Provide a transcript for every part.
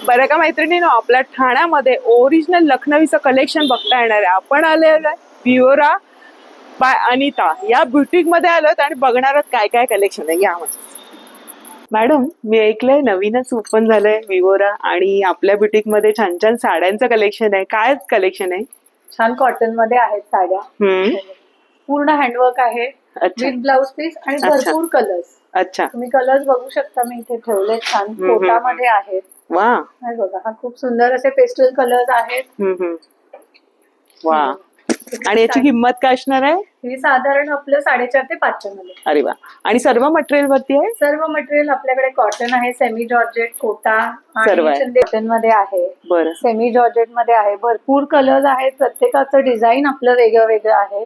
बरं का मैत्रिणींनो, आपल्या ठाण्यामध्ये ओरिजिनल लखनवीचं कलेक्शन बघता येणार आहे. आपण आलेलं आहे विवरा बाय अनिता या बुटीक मध्ये आलोत आणि बघणार आहोत काय काय कलेक्शन आहे. या मॅडम, मी ऐकलंय नवीनच ओपन झालंय विवरा आणि आपल्या बुटीक मध्ये छान छान साड्यांचं कलेक्शन आहे. काय कलेक्शन आहे? छान कॉटन मध्ये आहेत साड्या. पूर्ण हँडवर्क आहे विथ ब्लाउज पीस आणि भरपूर कलर्स. अच्छा, तुम्ही कलर्स बघू शकता, मी इथे ठेवले छान कोटामध्ये आहेत. वा, बघा हा खूप सुंदर असे पेस्टल कलर्स आहेत. वा. आणि याची किंमत काय असणार आहे? ही साधारण आपलं 4.5 ते 5 मध्ये. अरे वा. आणि सर्व मटेरियल वरती आहे? सर्व मटेरियल आपल्याकडे कॉटन आहे, सेमी जॉर्जेट, कोटा सर्व आणि कॉटन मध्ये आहे. बरं. सेमी जॉर्जेट मध्ये आहे. भरपूर कलर्स आहेत. प्रत्येकाचं डिझाईन आपलं वेगळं वेगळं आहे.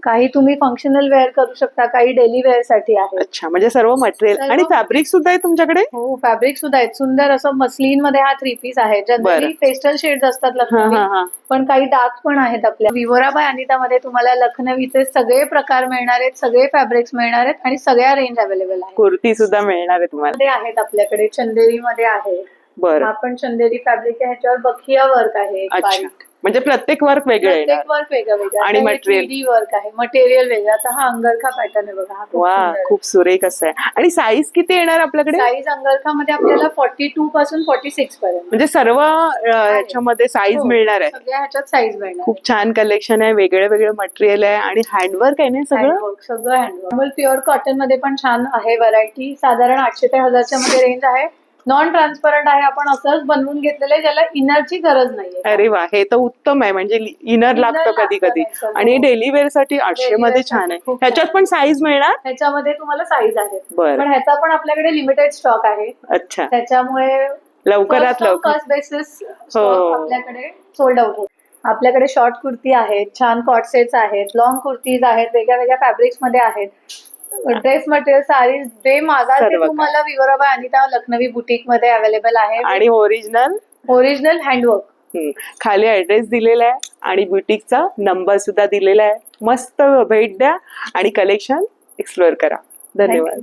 काही तुम्ही फंक्शनल वेअर करू शकता, काही डेली वेअर साठी आहे. अच्छा, म्हणजे सर्व मटेरियल. आणि फॅब्रिक सुद्धा आहे तुमच्याकडे? हो, फॅब्रिक सुद्धा आहेत. सुंदर असं मस्लिन मध्ये हा 3 पीस आहे. जनरली पेस्टल शेड्स असतात लखनवी, पण काही डार्क पण आहेत. आपल्या विवरा बाय अनिता मध्ये तुम्हाला लखनवीचे सगळे प्रकार मिळणार आहेत, सगळे फॅब्रिक्स मिळणार आहेत आणि सगळ्या रेंज अवेलेबल आहे. कुर्ती सुद्धा मिळणार आहे तुम्हाला? आहेत आपल्याकडे. चंदेरी मध्ये आहे. बरं. आपण चंदेरी फॅब्रिक आहे, ह्याच्यावर बखिया वर्क आहे. म्हणजे प्रत्येक वर्क वेगळं आहे. प्रत्येक वर्क वेगळं वेगळं आणि मटेरियल वर्क आहे. मटेरियल वेगळं. आता हा अंगरखा पॅटर्न आहे बघा. वा, खूप सुरेख असं आहे. आणि साईज किती येणार आपल्याकडे? साईज अंगरखा मध्ये आपल्याला 42 पासून 46 पर्यंत. म्हणजे सर्व ह्याच्यामध्ये साईज मिळणार आहे. सगळ्या ह्याच्यात साईज मिळणार. खूप छान कलेक्शन आहे, वेगळे वेगळे मटेरियल आहे आणि हँडवर्क आहे ना सगळं? सगळं हँडवर्क. प्युअर कॉटन मध्ये पण छान आहे व्हरायटी. साधारण 800 ते 1000च्या मध्ये रेंज आहे. नॉन ट्रान्सपरंट आहे. आपण असंच बनवून घेतलेलं आहे, ज्याला इनरची गरज नाहीये. अरे वा, हे तर उत्तम आहे. म्हणजे इनर लागतं कधी कधी. आणि डेली वेअर साठी 800 मध्ये छान आहे. ह्याच्यात पण साईज मिळणार? ह्याच्यामध्ये तुम्हाला साईज आहे, पण ह्याचा पण आपल्याकडे लिमिटेड स्टॉक आहे. अच्छा, त्याच्यामुळे लवकरात लवकर फर्स्ट बेसिस आपल्याकडे सोल्ड आउट होत. आपल्याकडे शॉर्ट कुर्ती आहेत, छान कॉट सेट्स आहेत, लॉंग कुर्तीज आहेत, वेगळ्या वेगळ्या फॅब्रिक्स मध्ये आहेत. ड्रेस मटेरियल, साडीज, जे मागाल ते तुम्हाला विवरा बाय अनिता लखनवी बुटीक मध्ये अवेलेबल आहे. आणि ओरिजिनल हँडवर्क. खाली ऍड्रेस दिलेला आहे आणि बुटीकचा नंबर सुद्धा दिलेला आहे. मस्त भेट द्या आणि कलेक्शन एक्सप्लोअर करा. धन्यवाद.